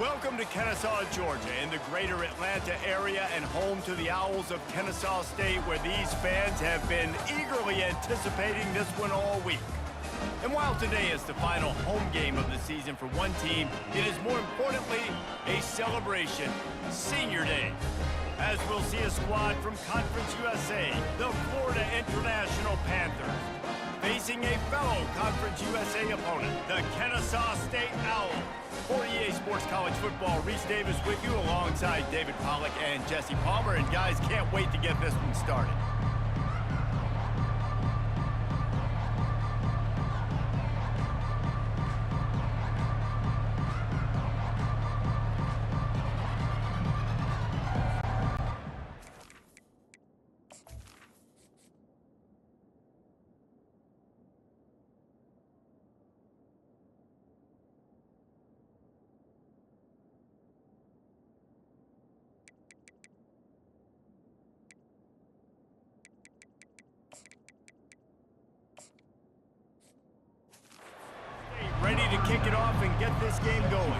Welcome to Kennesaw, Georgia, in the greater Atlanta area and home to the Owls of Kennesaw State, where these fans have been eagerly anticipating this one all week. And while today is the final home game of the season for one team, it is more importantly a celebration, Senior Day, as we'll see a squad from Conference USA, the Florida International Panthers, facing a fellow Conference USA opponent, the Kennesaw State Owls. For EA Sports College Football, Reese Davis with you alongside David Pollack and Jesse Palmer. And guys, can't wait to get this one started. Ready to kick it off and get this game going.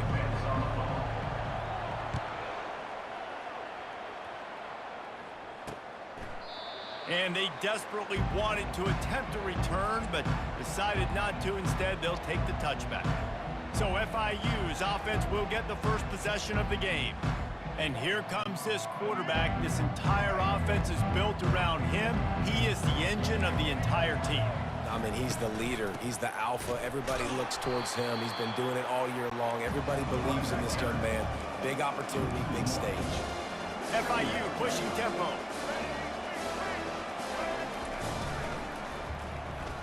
And they desperately wanted to attempt a return, but decided not to. Instead, they'll take the touchback. So FIU's offense will get the first possession of the game. And here comes this quarterback. This entire offense is built around him. He is the engine of the entire team. I mean, he's the leader. He's the alpha. Everybody looks towards him. He's been doing it all year long. Everybody believes in this young man. Big opportunity, big stage. FIU pushing tempo.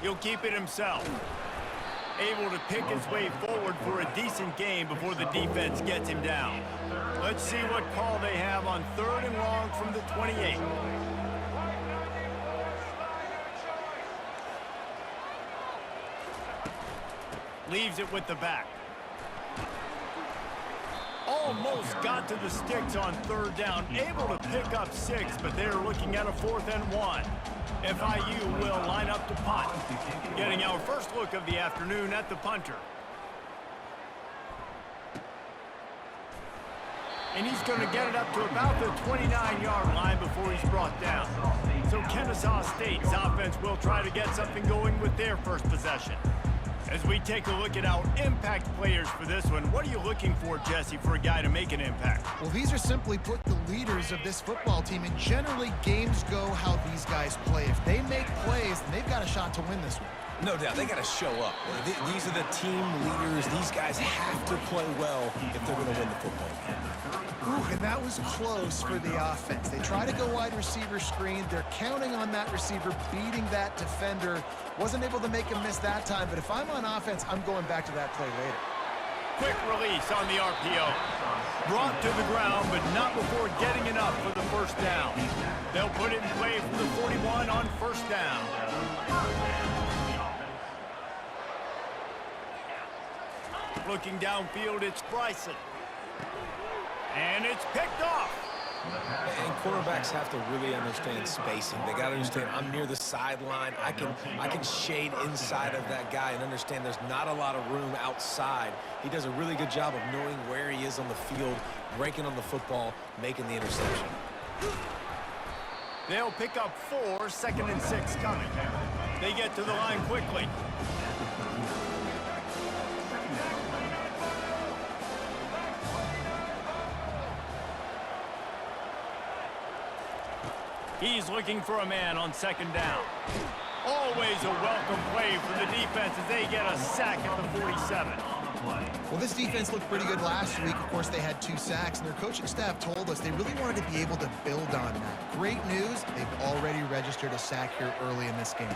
He'll keep it himself. Able to pick his way forward for a decent game before the defense gets him down. Let's see what call they have on 3rd and long from the 28. Leaves it with the back. Almost got to the sticks on 3rd down. Able to pick up 6, but they're looking at a 4th and 1. FIU will line up to punt. Getting our first look of the afternoon at the punter. And he's going to get it up to about the 29-yard line before he's brought down. So Kennesaw State's offense will try to get something going with their first possession. As we take a look at our impact players for this one, what are you looking for, Jesse, for a guy to make an impact? Well, these are simply put the leaders of this football team, and generally games go how these guys play. If they make plays, then they've got a shot to win this one. No doubt, they got to show up. These are the team leaders. These guys have to play well if they're going to win the football game. Ooh, and that was close for the offense. They try to go wide receiver screen. They're counting on that receiver beating that defender. Wasn't able to make him miss that time, but if I'm on offense, I'm going back to that play later. Quick release on the RPO. Brought to the ground, but not before getting enough for the first down. They'll put it in play from the 41 on 1st down. Looking downfield, it's Bryson. And it's picked off. And quarterbacks have to really understand spacing. They got to understand I'm near the sideline. I can shade inside of that guy and understand there's not a lot of room outside. He does a really good job of knowing where he is on the field, breaking on the football, making the interception. They'll pick up 4, 2nd and 6 coming. They get to the line quickly. He's looking for a man on 2nd down. Always a welcome play for the defense as they get a sack at the 47. Well, this defense looked pretty good last week. Of course, they had 2 sacks, and their coaching staff told us they really wanted to be able to build on that. Great news, they've already registered a sack here early in this game.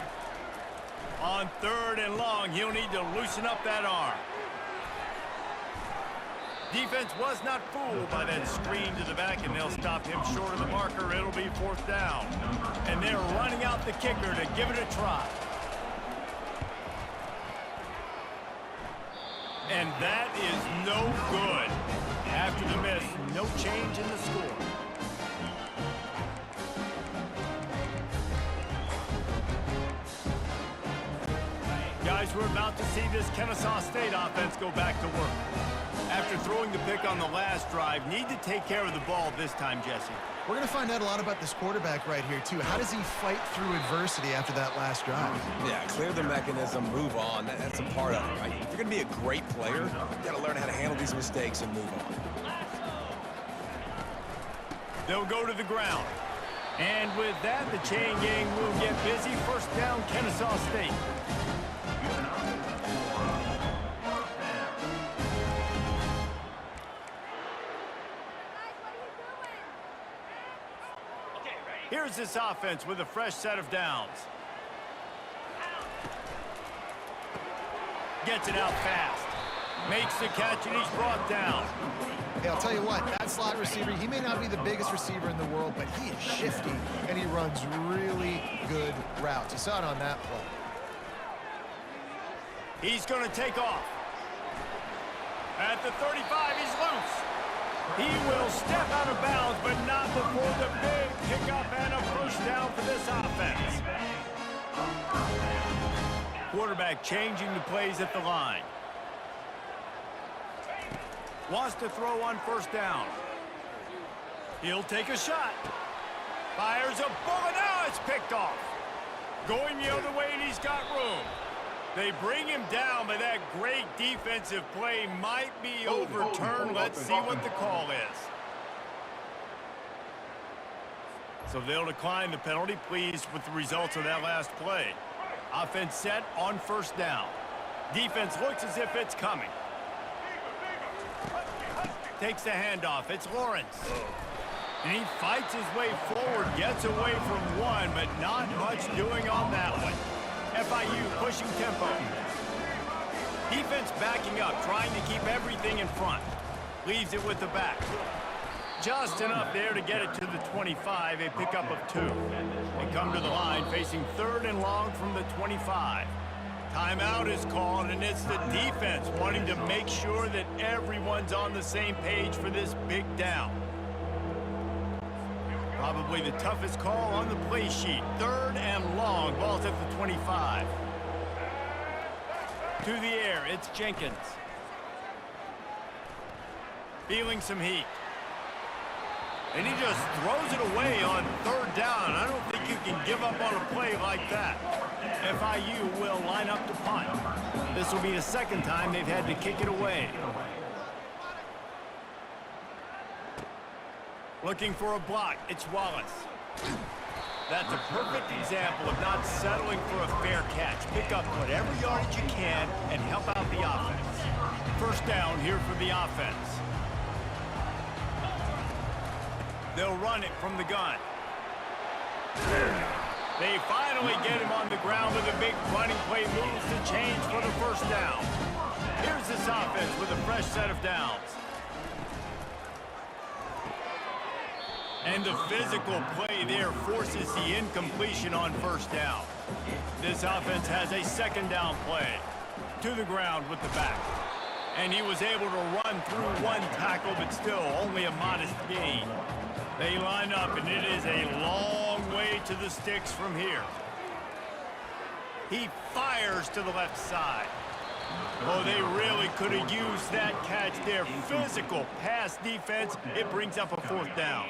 On 3rd and long, he'll need to loosen up that arm. Defense was not fooled by that screen to the back, and they'll stop him short of the marker. It'll be 4th down. And they're running out the kicker to give it a try. And that is no good. After the miss, no change in the score. guys, we're about to see this Kennesaw State offense go back to work. After throwing the pick on the last drive, need to take care of the ball this time, Jesse. We're going to find out a lot about this quarterback right here, too. How does he fight through adversity after that last drive? Yeah, clear the mechanism, move on. That's a part of it, right? If you're going to be a great player, you got to learn how to handle these mistakes and move on. They'll go to the ground. And with that, the chain gang will get busy. First down, Kennesaw State. Here's this offense with a fresh set of downs. Gets it out fast. Makes the catch, and he's brought down. Hey, I'll tell you what, that slot receiver, he may not be the biggest receiver in the world, but he is shifty, and he runs really good routes. You saw it on that play. He's going to take off. At the 35, he's loose. He will step out of bounds, but not before the big pickup and a first down for this offense. Quarterback changing the plays at the line. Wants to throw on first down. He'll take a shot. Fires a bullet. Now it's picked off. Going the other way, and he's got room. They bring him down, but that great defensive play might be overturned. Let's see what the call is. So they'll decline the penalty. Pleased with the results of that last play. Offense set on first down. Defense looks as if it's coming. Takes the handoff. It's Lawrence. And he fights his way forward, gets away from one, but not much doing on that one. FIU pushing tempo. Defense backing up, trying to keep everything in front. Leaves it with the back. Just enough there to get it to the 25, a pickup of 2. They come to the line facing 3rd and long from the 25. Timeout is called, and it's the defense wanting to make sure that everyone's on the same page for this big down. Probably the toughest call on the play sheet. 3rd and long. Ball's at the 25. To the air, it's Jenkins. Feeling some heat. And he just throws it away on 3rd down. I don't think you can give up on a play like that. FIU will line up to punt. This will be the 2nd time they've had to kick it away. Looking for a block, it's Wallace. That's a perfect example of not settling for a fair catch. Pick up whatever yardage you can and help out the offense. First down here for the offense. They'll run it from the gun. They finally get him on the ground with a big running play. Moves the chains for the first down. Here's this offense with a fresh set of downs. And the physical play there forces the incompletion on first down. This offense has a 2nd down play. To the ground with the back. And he was able to run through one tackle, but still only a modest gain. They line up, and it is a long way to the sticks from here. He fires to the left side. Oh, they really could have used that catch there. Physical pass defense. It brings up a 4th down.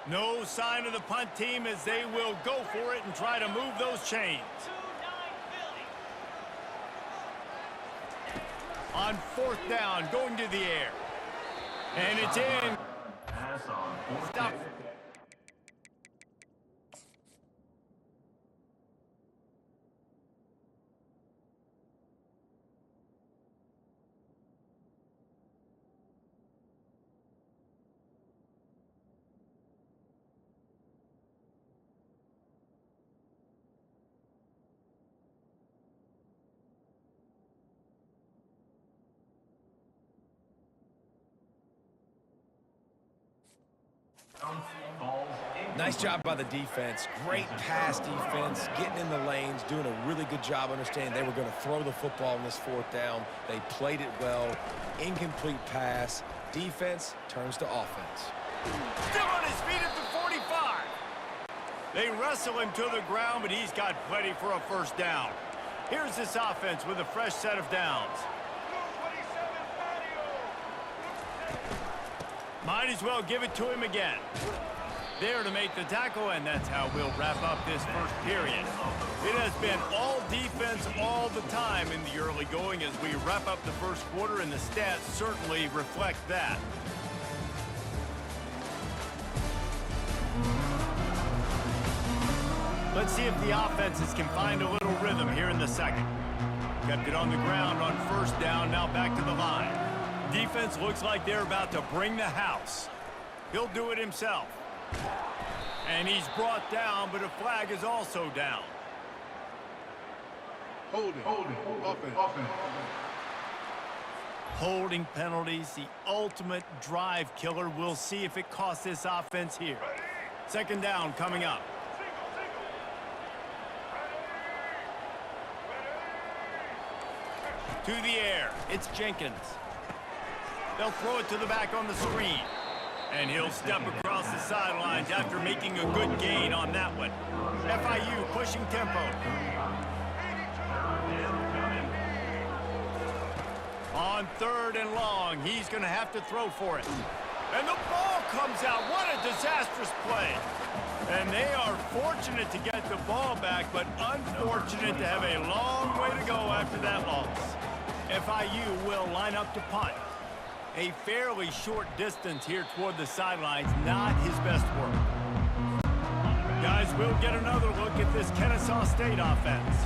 No sign of the punt team as they will go for it and try to move those chains. On 4th down, going to the air. And it's in. Stop. Nice job by the defense. Great pass defense, getting in the lanes, doing a really good job understanding they were going to throw the football in this 4th down. They played it well. Incomplete pass. Defense turns to offense. Still on his feet at the 45. They wrestle him to the ground, but he's got plenty for a first down. Here's this offense with a fresh set of downs. Might as well give it to him again. There to make the tackle, and that's how we'll wrap up this first period. It has been all defense all the time in the early going as we wrap up the first quarter, and the stats certainly reflect that. Let's see if the offenses can find a little rhythm here in the second. Kept it on the ground on first down, now back to the line. Defense looks like they're about to bring the house. He'll do it himself. And he's brought down, but a flag is also down. Holding, offense. Holding penalties, the ultimate drive killer. We'll see if it costs this offense here. Second down coming up. To the air, it's Jenkins. They'll throw it to the back on the screen. And he'll step across the sidelines after making a good gain on that one. FIU pushing tempo. On third and long, he's going to have to throw for it. And the ball comes out. What a disastrous play. And they are fortunate to get the ball back, but unfortunate to have a long way to go after that loss. FIU will line up to punt. A fairly short distance here toward the sidelines, not his best work. Guys, we'll get another look at this Kennesaw State offense.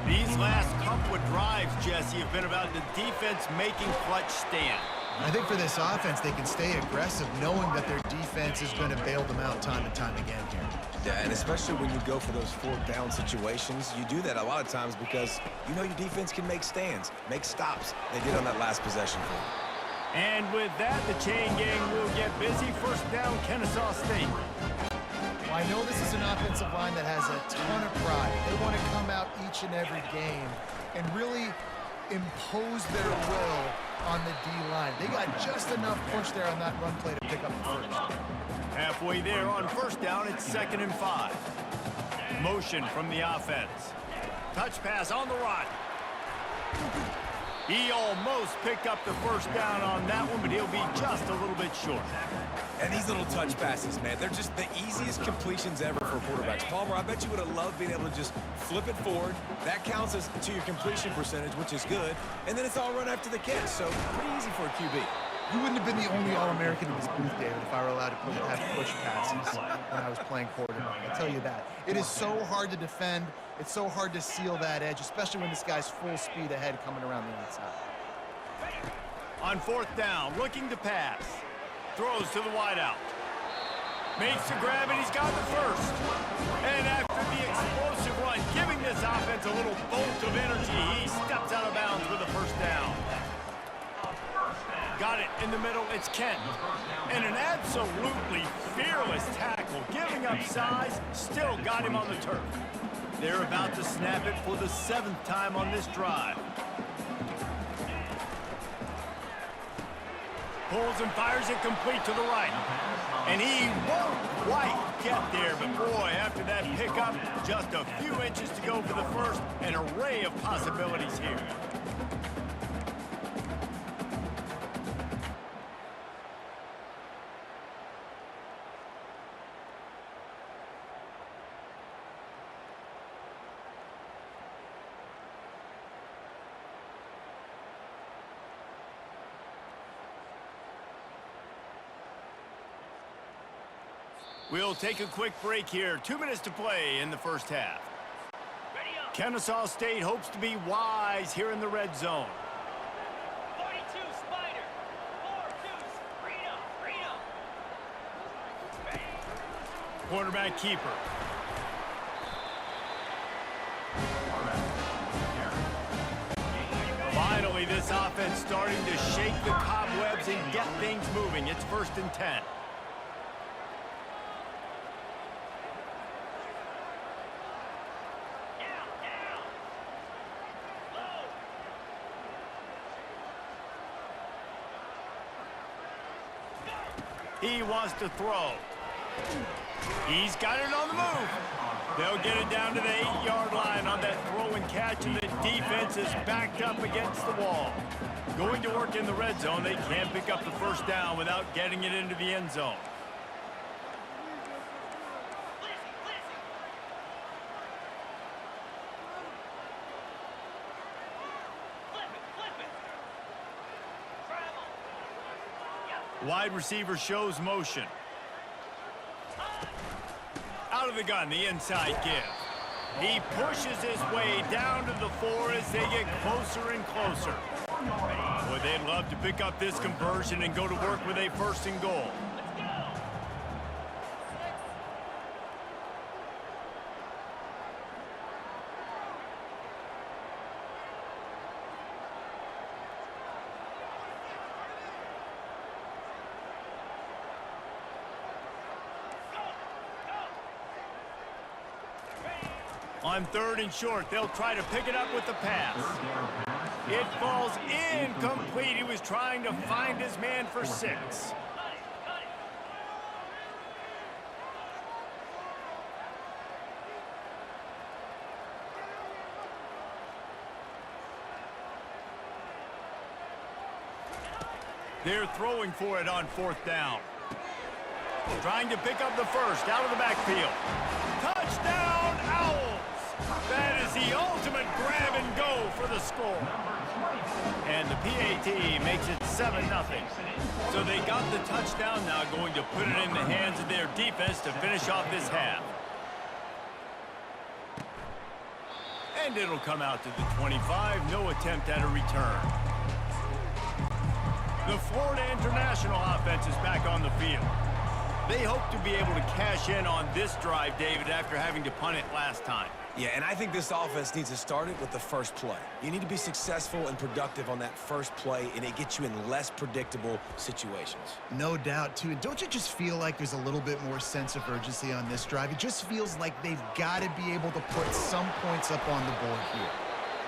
These last couple of drives, Jesse, have been about the defense making clutch stand. I think for this offense, they can stay aggressive knowing that their defense is going to bail them out time and time again here. Yeah, and especially when you go for those fourth down situations, you do that a lot of times because you know your defense can make stands, make stops. They did on that last possession for you. And with that, the chain gang will get busy. First down, Kennesaw State. Well, I know this is an offensive line that has a ton of pride. They want to come out each and every game and really impose their will on the D-line. They got just enough push there on that run play to pick up the first. Halfway there on first down, it's 2nd and 5. Motion from the offense. Touch pass on the run. He almost picked up the first down on that one, but he'll be just a little bit short. And these little touch passes, man, they're just the easiest completions ever for quarterbacks. Palmer, I bet you would have loved being able to just flip it forward. That counts as to your completion percentage, which is good. And then it's all run after the catch, so pretty easy for a QB. You wouldn't have been the only All-American in this booth, David, if I were allowed to have push passes when I was playing quarterback. I'll tell you that. It is so hard to defend. It's so hard to seal that edge, especially when this guy's full speed ahead coming around the outside. On fourth down, looking to pass. Throws to the wideout. Makes the grab, and he's got the first. And after the explosive run, giving this offense a little bolt of energy, he steps out of bounds with a first down. Got it in the middle, it's Kent. And an absolutely fearless tackle, giving up size, still got him on the turf. They're about to snap it for the 7th time on this drive. Pulls and fires it complete to the right. And he won't quite get there, but boy, after that pickup, just a few inches to go for the first, an array of possibilities here. We'll take a quick break here. 2 minutes to play in the first half. Kennesaw State hopes to be wise here in the red zone. 42 Spider. 4-2 Reno. Quarterback keeper. Finally, this offense starting to shake the cobwebs and get things moving. It's 1st and 10. He wants to throw. He's got it on the move. They'll get it down to the 8-yard line on that throw and catch, and the defense is backed up against the wall. Going to work in the red zone, they can't pick up the first down without getting it into the end zone. Wide receiver shows motion. Out of the gun, the inside give. He pushes his way down to the 4 as they get closer and closer. Boy, they'd love to pick up this conversion and go to work with a 1st and goal. On 3rd and short, they'll try to pick it up with the pass. It falls incomplete. He was trying to find his man for 6. They're throwing for it on 4th down. Trying to pick up the 1st out of the backfield. Touchdown, Owls! That is the ultimate grab and go for the score. And the PAT makes it 7-0. So they got the touchdown, now going to put it in the hands of their defense to finish off this half. And it'll come out to the 25, no attempt at a return. The Florida International offense is back on the field. They hope to be able to cash in on this drive, David, after having to punt it last time. Yeah, and I think this offense needs to start it with the first play. You need to be successful and productive on that first play, and it gets you in less predictable situations. No doubt, too. And don't you just feel like there's a little bit more sense of urgency on this drive? It just feels like they've got to be able to put some points up on the board here.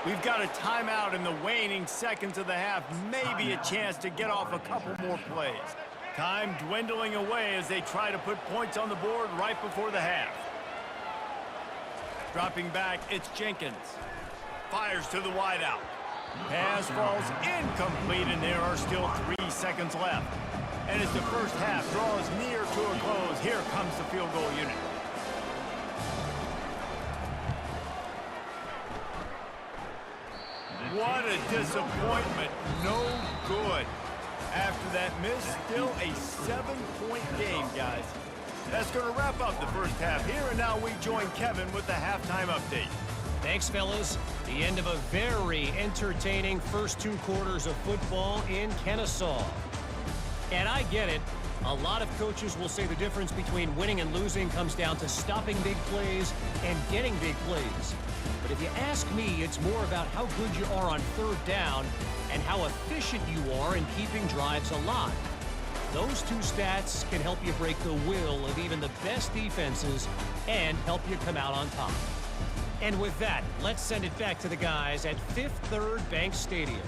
We've got a timeout in the waning seconds of the half. Maybe a chance to get off a couple more plays. Time dwindling away as they try to put points on the board right before the half. Dropping back, it's Jenkins. Fires to the wideout. Pass falls incomplete, and there are still 3 seconds left. And as the first half draws near to a close, here comes the field goal unit. What a disappointment. No good. After that miss, still a 7-point game, guys. That's going to wrap up the first half here, and now we join Kevin with the halftime update. Thanks, fellas. The end of a very entertaining first 2 quarters of football in Kennesaw. And I get it. A lot of coaches will say the difference between winning and losing comes down to stopping big plays and getting big plays. But if you ask me, it's more about how good you are on 3rd down and how efficient you are in keeping drives alive. Those 2 stats can help you break the will of even the best defenses and help you come out on top. And with that, let's send it back to the guys at Fifth Third Bank Stadium.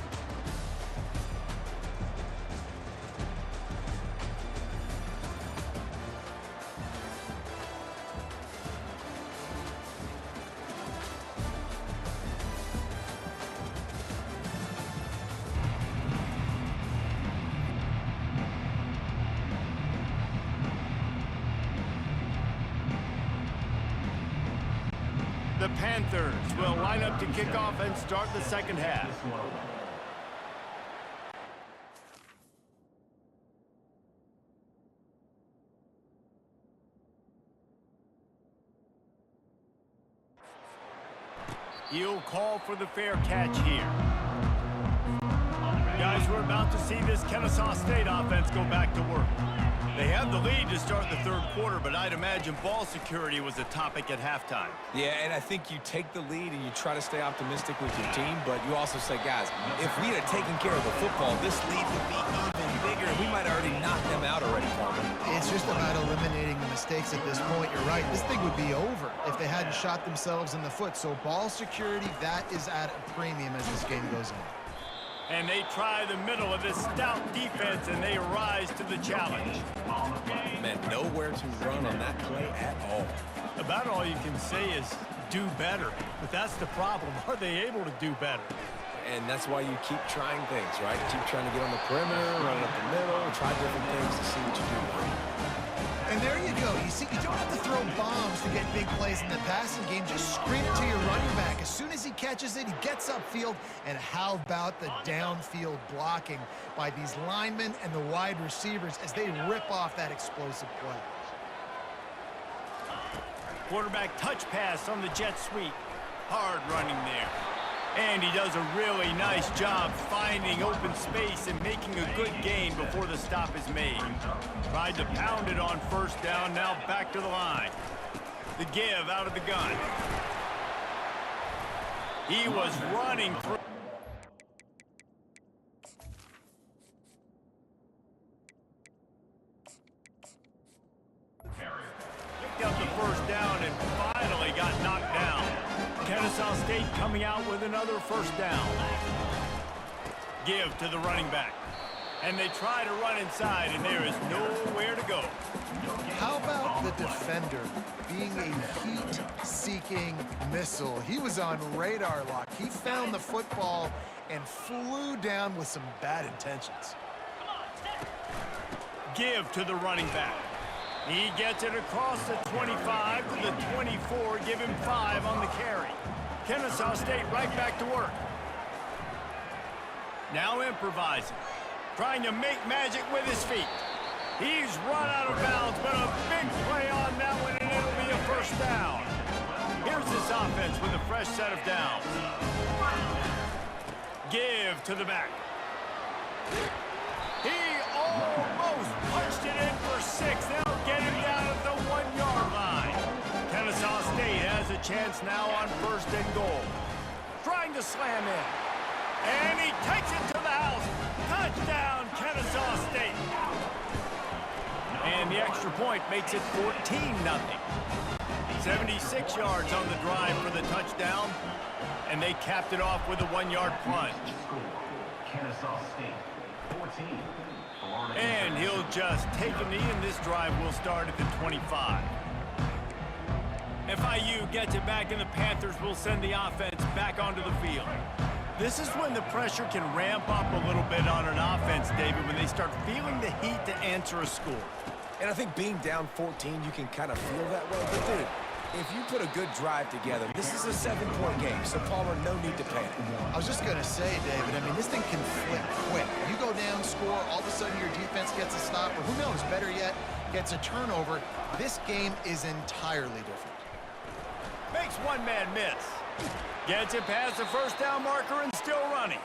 The Panthers will line up to kick off and start the second half. He'll call for the fair catch here. Guys, we're about to see this Kennesaw State offense go back to work. They have the lead to start the 3rd quarter, but I'd imagine ball security was a topic at halftime. Yeah, and I think you take the lead and you try to stay optimistic with your team, but you also say, guys, if we had taken care of the football, this lead would be even bigger. We might have already knocked them out already, Carmen. It's just about eliminating the mistakes at this point. You're right. This thing would be over if they hadn't shot themselves in the foot. So ball security, that is at a premium as this game goes on. And they try the middle of this stout defense, and they rise to the challenge. Man, nowhere to run on that play at all. About all you can say is do better. But that's the problem. Are they able to do better? And that's why you keep trying things, right? Keep trying to get on the perimeter, run up the middle, try different things to see what you do. And there you go. You see, you don't have to throw bombs to get big plays in the passing game. Just screen it to your running back. As soon as he catches it, he gets upfield. And how about the downfield blocking by these linemen and the wide receivers as they rip off that explosive play? Quarterback touch pass on the jet sweep. Hard running there. And he does a really nice job finding open space and making a good gain before the stop is made. Tried to pound it on first down, now back to the line. The give out of the gun. He was running through. Picked up the first down and finally got knocked down. Kennesaw State coming out with another first down. Give to the running back. And they try to run inside, and there is nowhere to go. How about the defender being a heat-seeking missile? He was on radar lock. He found the football and flew down with some bad intentions. Give to the running back. He gets it across the 25 to the 24, give him 5 on the carry. Kennesaw State right back to work. Now improvising, trying to make magic with his feet. He's run out of bounds, but a big play on that one, and it'll be a first down. Here's this offense with a fresh set of downs. Give to the back. He almost punched it in for 6. They'll get him down at the 1-yard line. Kennesaw State has a chance now on first and goal. Trying to slam in. And he takes it to the house. Touchdown, Kennesaw State. And the extra point makes it 14-0. 76 yards on the drive for the touchdown. And they capped it off with a 1-yard plunge. Kennesaw State, 14. And he'll just take a knee, and this drive will start at the 25. FIU gets it back, and the Panthers will send the offense back onto the field. This is when the pressure can ramp up a little bit on an offense, David, when they start feeling the heat to answer a score. And I think being down 14, you can kind of feel that way. But, dude, if you put a good drive together, this is a 7-point game, so Palmer, no need to panic. I was just going to say, David, I mean, this thing can flip quick. You go down, score, all of a sudden your defense gets a stop, or who knows, better yet, gets a turnover. This game is entirely different. Makes one man miss. Gets it past the first down marker and still running.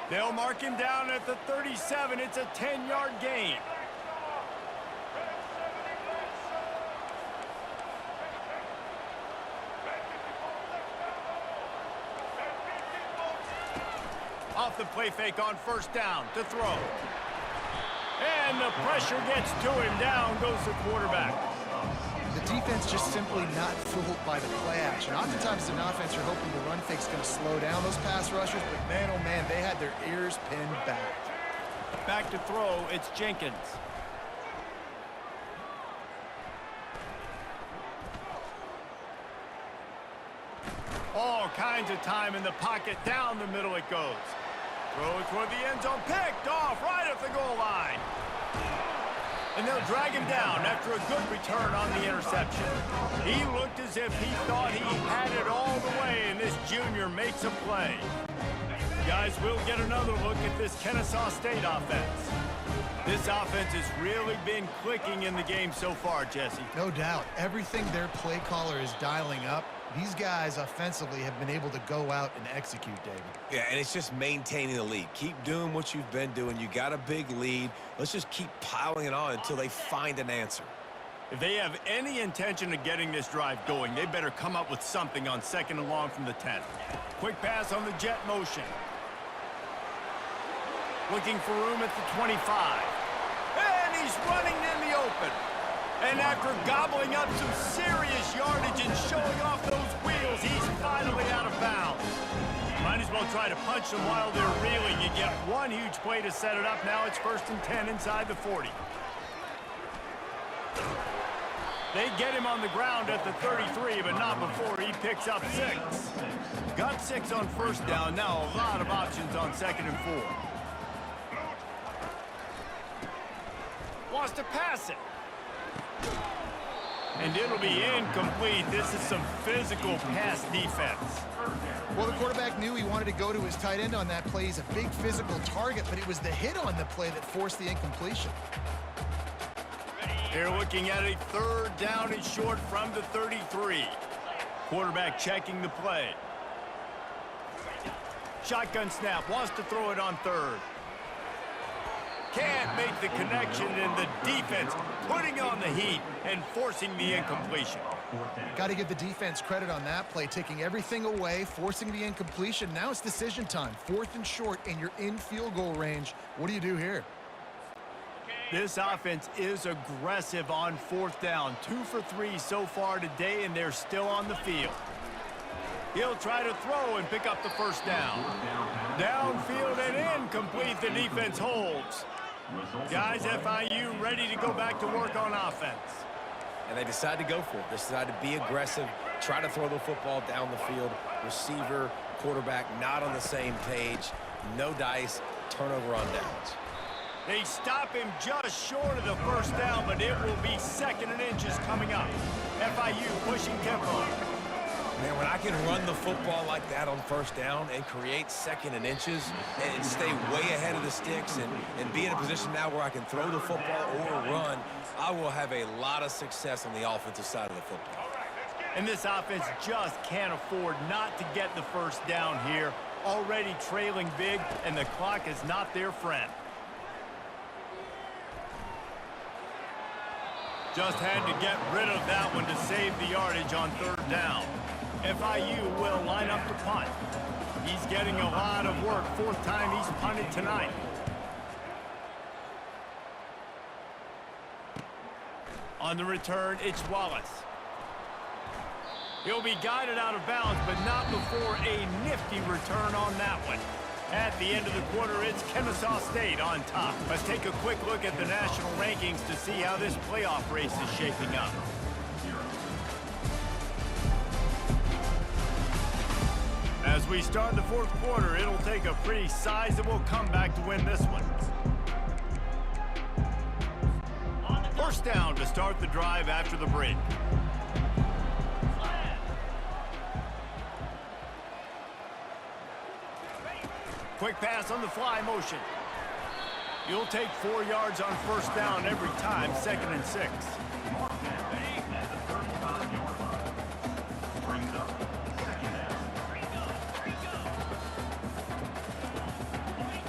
They'll mark him down at the 37. It's a 10-yard gain. Off the play fake on first down to throw. And the pressure gets to him. Down goes the quarterback. The defense just simply not fooled by the play action. Oftentimes, as an offense, you're hoping the run fake's going to slow down those pass rushers, but man, oh man, they had their ears pinned back. Back to throw, it's Jenkins. All kinds of time in the pocket. Down the middle it goes. Throw it toward the end zone. Picked off right at the goal line. And they'll drag him down after a good return on the interception. He looked as if he thought he had it all the way, and this junior makes a play. Guys, we'll get another look at this Kennesaw State offense. This offense has really been clicking in the game so far, Jesse. No doubt. Everything their play caller is dialing up, these guys offensively have been able to go out and execute, David. Yeah, and it's just maintaining the lead. Keep doing what you've been doing. You got a big lead. Let's just keep piling it on until they find an answer. If they have any intention of getting this drive going, they better come up with something on second and long from the 10. Quick pass on the jet motion. Looking for room at the 25. And he's running in the open. And after gobbling up some serious yardage and showing off those wheels, he's finally out of bounds. Might as well try to punch them while they're reeling. You get one huge play to set it up. Now it's 1st and 10 inside the 40. They get him on the ground at the 33, but not before he picks up 6. Got 6 on 1st down. Now a lot of options on 2nd and 4. Wants to pass it. And it'll be incomplete. This is some physical pass defense. Well, the quarterback knew he wanted to go to his tight end on that play. He's a big physical target, but it was the hit on the play that forced the incompletion. They're looking at a 3rd down and short from the 33. Quarterback checking the play. Shotgun snap, wants to throw it on 3rd. Can't make the connection, and the defense putting on the heat and forcing the incompletion. Got to give the defense credit on that play, taking everything away, forcing the incompletion. Now it's decision time. 4th and short, and you're in field goal range. What do you do here? This offense is aggressive on 4th down. 2 for 3 so far today, and they're still on the field. He'll try to throw and pick up the 1st down. Downfield and incomplete. The defense holds. Guys, FIU ready to go back to work on offense. And they decide to go for it. They decide to be aggressive, try to throw the football down the field. Receiver, quarterback not on the same page. No dice, turnover on downs. They stop him just short of the 1st down, but it will be 2nd and inches coming up. FIU pushing tempo. Man, when I can run the football like that on 1st down and create 2nd and inches and stay way ahead of the sticks and be in a position now where I can throw the football or run, I will have a lot of success on the offensive side of the football. And this offense just can't afford not to get the 1st down here. Already trailing big, and the clock is not their friend. Just had to get rid of that one to save the yardage on 3rd down. FIU will line up to punt. He's getting a lot of work. 4th time he's punted tonight. On the return, it's Wallace. He'll be guided out of bounds, but not before a nifty return on that one. At the end of the quarter, it's Kennesaw State on top. Let's take a quick look at the national rankings to see how this playoff race is shaping up. As we start the 4th quarter, it'll take a pretty sizable comeback to win this one. 1st down to start the drive after the break. Quick pass on the fly motion. You'll take 4 yards on 1st down every time, 2nd and 6.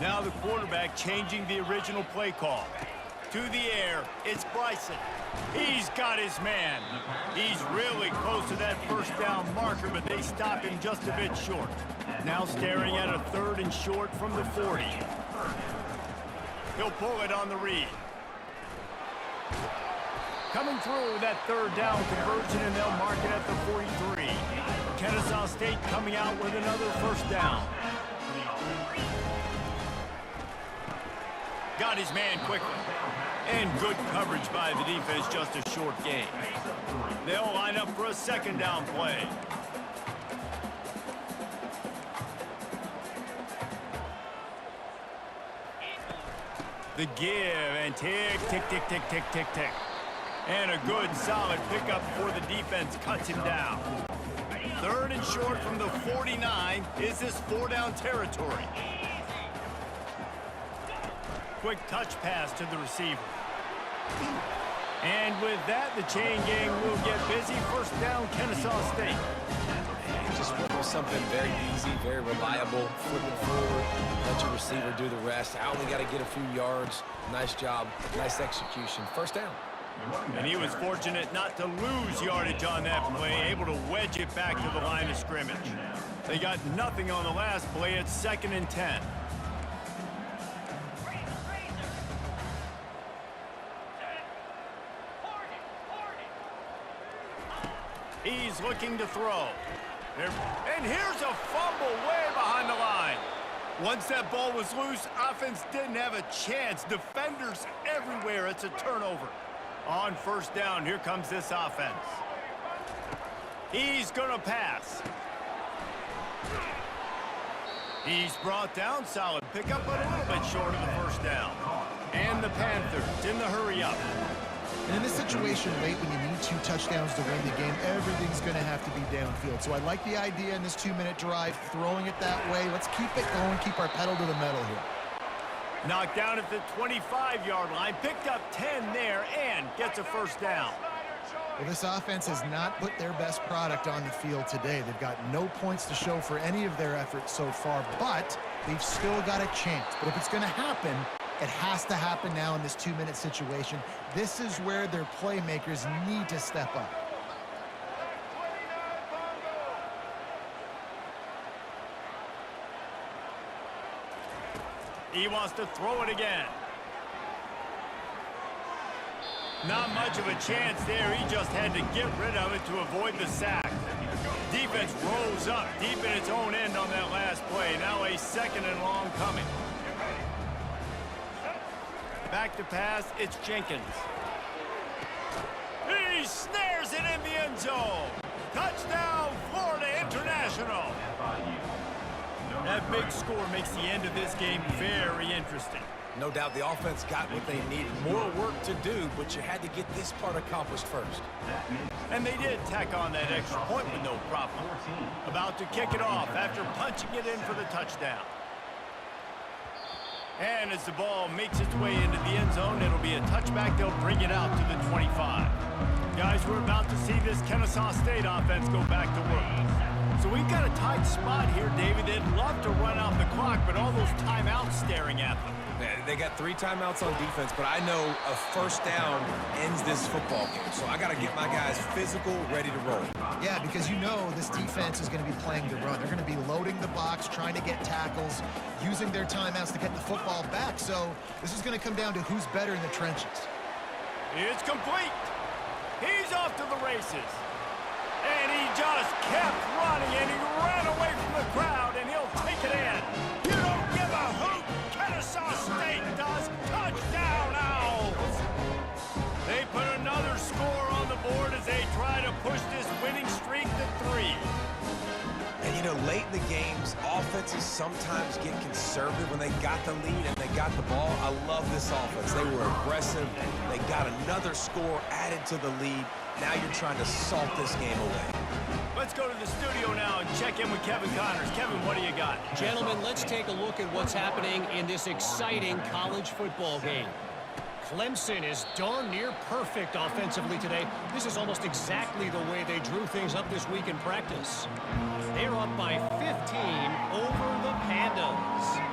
Now the quarterback changing the original play call. To the air, it's Bryson. He's got his man. He's really close to that 1st down marker, but they stop him just a bit short. Now staring at a 3rd and short from the 40. He'll pull it on the read. Coming through that 3rd down conversion, and they'll mark it at the 43. Kennesaw State coming out with another 1st down. Got his man quickly. And good coverage by the defense, just a short gain. They'll line up for a 2nd down play. The give, and tick, tick, tick, tick, tick, tick, tick. And a good, solid pickup before the defense cuts him down. 3rd and short from the 49. Is this 4-down territory? Quick touch pass to the receiver. And with that, the chain gang will get busy. 1st down, Kennesaw State. Just went with something very easy, very reliable. Flip it forward, let your receiver do the rest. I only got to get a few yards. Nice job, nice execution. 1st down. And he was fortunate not to lose yardage on that play, able to wedge it back to the line of scrimmage. They got nothing on the last play. It's 2nd and 10. He's looking to throw. And here's a fumble way behind the line. Once that ball was loose, offense didn't have a chance. Defenders everywhere. It's a turnover. On first down, here comes this offense. He's going to pass. He's brought down. Solid pickup, but a little bit short of the first down. And the Panthers in the hurry up. And in this situation late when you need 2 touchdowns to win the game, everything's going to have to be downfield. So I like the idea in this 2-minute drive, throwing it that way. Let's keep it going, keep our pedal to the metal here. Knocked down at the 25-yard line, picked up 10 there, and gets a first down. Well, this offense has not put their best product on the field today. They've got no points to show for any of their efforts so far, but they've still got a chance. But if it's going to happen, it has to happen now in this 2-minute situation. This is where their playmakers need to step up. He wants to throw it again. Not much of a chance there. He just had to get rid of it to avoid the sack. Defense rose up deep in its own end on that last play. Now a 2nd and long coming. Back to pass, it's Jenkins. He snares it in the end zone. Touchdown, Florida International. That big score makes the end of this game very interesting. No doubt the offense got what they needed. More work to do, but you had to get this part accomplished first. And they did tack on that extra point with no problem. About to kick it off after punching it in for the touchdown. And as the ball makes its way into the end zone, it'll be a touchback. They'll bring it out to the 25. Guys, we're about to see this Kennesaw State offense go back to work. So we've got a tight spot here, David. They'd love to run out the clock, but all those timeouts staring at them. They got 3 timeouts on defense, but I know a first down ends this football game. So I got to get my guys physical, ready to roll. Yeah, because you know this defense is going to be playing the run. They're going to be loading the box, trying to get tackles, using their timeouts to get the football back. So this is going to come down to who's better in the trenches. It's complete. He's off to the races. And he just kept running, and he ran away from the crowd, and he'll take it in. You don't give a hoot. Kennesaw State does. Touchdown, Owls. They put another score on the board as they try to push this winning streak to 3. And, you know, late in the games, offenses sometimes get conservative when they got the lead and they got the ball. I love this offense. They were aggressive. They got another score added to the lead. Now you're trying to salt this game away. Let's go to the studio now and check in with Kevin Connors. Kevin, what do you got? Gentlemen, let's take a look at what's happening in this exciting college football game. Clemson is darn near perfect offensively today. This is almost exactly the way they drew things up this week in practice. They're up by 15 over the Pandas.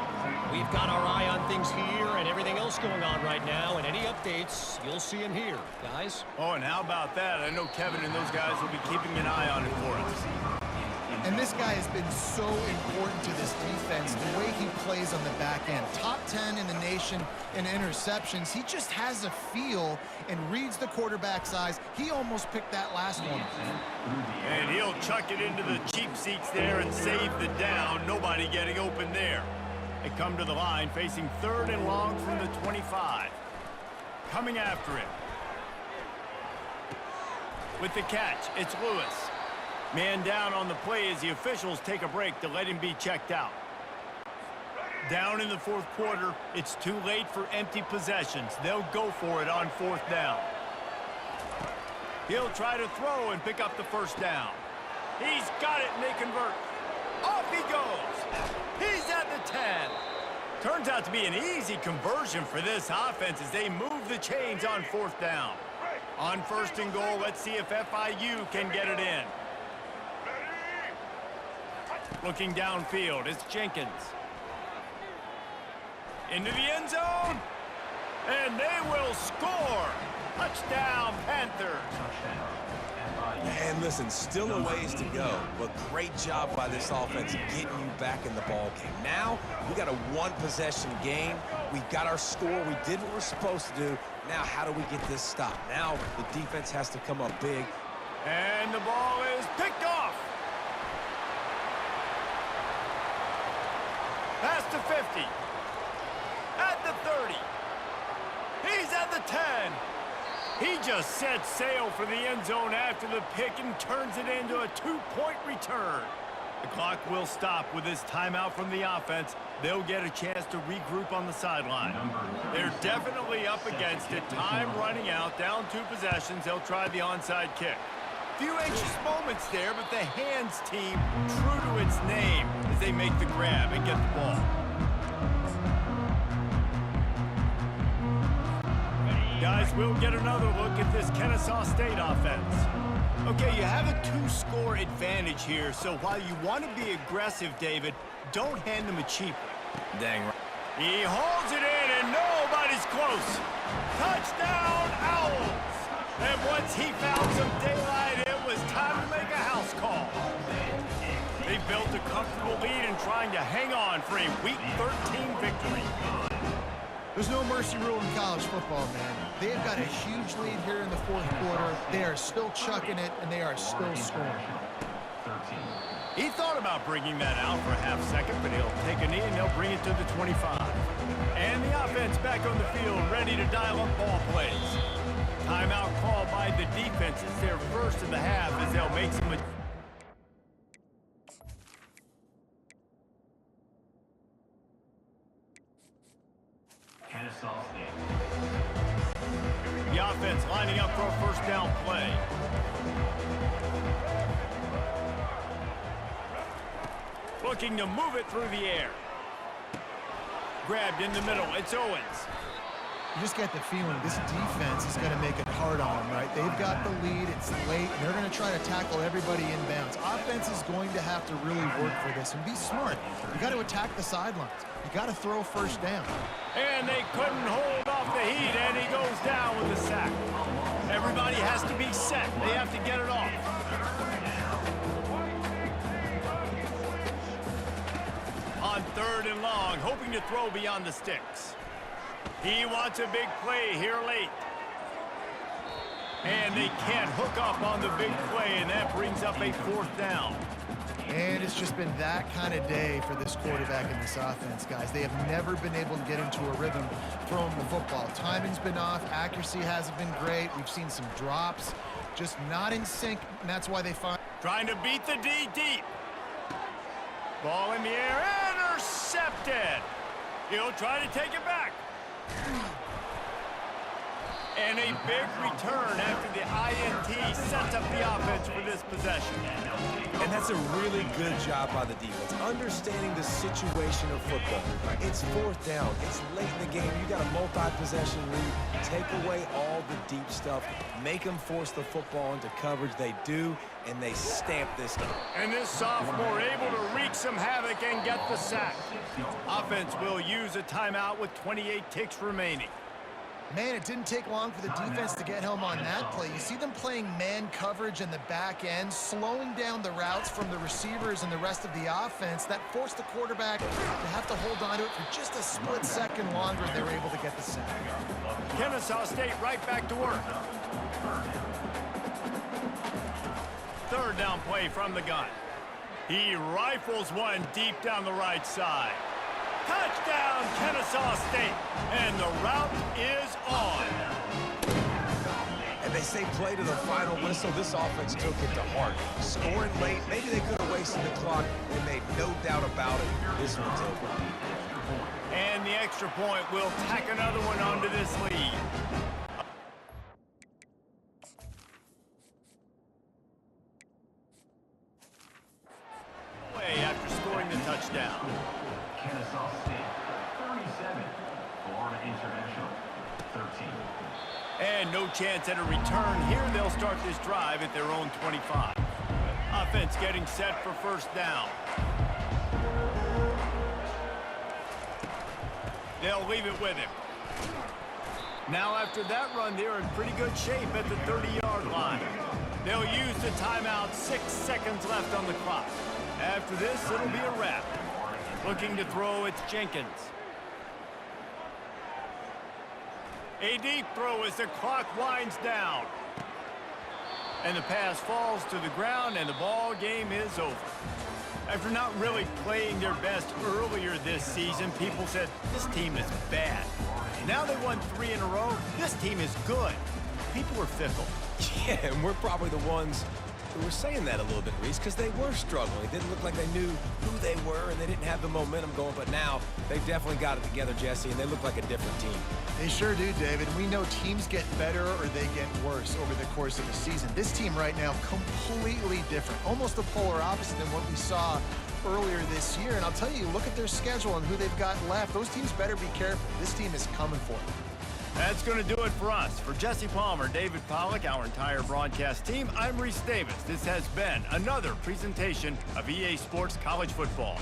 We've got our eye on things here and everything else going on right now, and any updates, you'll see them here, guys. Oh, and how about that? I know Kevin and those guys will be keeping an eye on it for us. And this guy has been so important to this defense, the way he plays on the back end. Top 10 in the nation in interceptions. He just has a feel and reads the quarterback's eyes. He almost picked that last one. And he'll chuck it into the cheap seats there and save the down. Nobody getting open there. They come to the line facing 3rd and long from the 25. Coming after him. With the catch, it's Lewis. Man down on the play as the officials take a break to let him be checked out. Down in the 4th quarter, it's too late for empty possessions. They'll go for it on 4th down. He'll try to throw and pick up the first down. He's got it and they convert. Off he goes. He's at the 10. Turns out to be an easy conversion for this offense as they move the chains on 4th down. On 1st and goal, let's see if FIU can get it in. Looking downfield, it's Jenkins. Into the end zone, and they will score. Touchdown, Panthers. And listen, still a ways to go, but great job by this offense getting you back in the ball game. Now, we got a 1-possession game. We got our score. We did what we're supposed to do. Now, how do we get this stopped? Now, the defense has to come up big. And the ball is picked off. the 50. At the 30. He's at the 10. He just sets sail for the end zone after the pick and turns it into a 2-point return. The clock will stop with this timeout from the offense. They'll get a chance to regroup on the sideline. They're definitely up against it. Time running out, down 2 possessions. They'll try the onside kick. Few anxious moments there, but the hands team, true to its name, as they make the grab and get the ball. Guys, we'll get another look at this Kennesaw State offense. Okay, you have a 2-score advantage here, so while you want to be aggressive, David, don't hand them a cheap one. Dang right. He hauls it in, and nobody's close. Touchdown, Owls! And once he found some daylight, it was time to make a house call. They built a comfortable lead and trying to hang on for a Week 13 victory. There's no mercy rule in college football, man. They've got a huge lead here in the 4th quarter. They are still chucking it, and they are still scoring. He thought about bringing that out for a half second, but he'll take a knee and they'll bring it to the 25. And the offense back on the field, ready to dial up ball plays. Timeout called by the defense. It's their first of the half as they'll make some... Kennesaw State. The offense lining up for a first down play. Looking to move it through the air. Grabbed in the middle. It's Owens. You just get the feeling this defense is going to make it hard on them, right? They've got the lead. It's late, and they're going to try to tackle everybody inbounds. Offense is going to have to really work for this and be smart. You got to attack the sidelines. You got to throw first down. And they couldn't hold off the heat, and he goes down with a sack. Everybody has to be set. They have to get it off. On 3rd and long, hoping to throw beyond the sticks. He wants a big play here late. And they can't hook up on the big play, and that brings up a 4th down. And it's just been that kind of day for this quarterback in this offense, guys. They have never been able to get into a rhythm throwing the football. Timing's been off. Accuracy hasn't been great. We've seen some drops. Just not in sync, and that's why they find... Trying to beat the D deep. Ball in the air, intercepted. He'll try to take it back. And a big return after the INT sets up the offense for this possession. And that's a really good job by the defense, understanding the situation of football. It's 4th down. It's late in the game. You got a multi-possession lead. Take away all the deep stuff. Make them force the football into coverage. They do, and they stamp this game. And this sophomore able to wreak some havoc and get the sack. Offense will use a timeout with 28 ticks remaining. Man, it didn't take long for the defense to get home on that play. You see them playing man coverage in the back end, slowing down the routes from the receivers and the rest of the offense. That forced the quarterback to have to hold on to it for just a split second longer, and they were able to get the sack. Kennesaw State right back to work. 3rd down play from the gun. He rifles one deep down the right side. Touchdown, Kennesaw State, and the route is on. And they say play to the final whistle. This offense took it to heart. Scoring late, maybe they could have wasted the clock. They made no doubt about it. This one took. And the extra point will tack another one onto this lead. After scoring the touchdown. Kennesaw State, 37. Florida International, 13. And no chance at a return here. They'll start this drive at their own 25. Offense getting set for first down. They'll leave it with him. Now after that run, they're in pretty good shape at the 30-yard line. They'll use the timeout. 6 seconds left on the clock. After this, it'll be a wrap. Looking to throw, it's Jenkins. A deep throw as the clock winds down. And the pass falls to the ground, and the ball game is over. After not really playing their best earlier this season, people said this team is bad. Now they won 3 in a row. This team is good. People are fickle. Yeah, and we're probably the ones who were saying that a little bit, Reese, because they were struggling. It didn't look like they knew who they were, and they didn't have the momentum going. But now they've definitely got it together, Jesse, and they look like a different team. They sure do, David. We know teams get better or they get worse over the course of the season. This team right now, completely different. Almost the polar opposite than what we saw earlier this year. And I'll tell you, look at their schedule and who they've got left. Those teams better be careful. This team is coming for them. That's going to do it for us. For Jesse Palmer, David Pollack, our entire broadcast team, I'm Reese Davis. This has been another presentation of EA Sports College Football.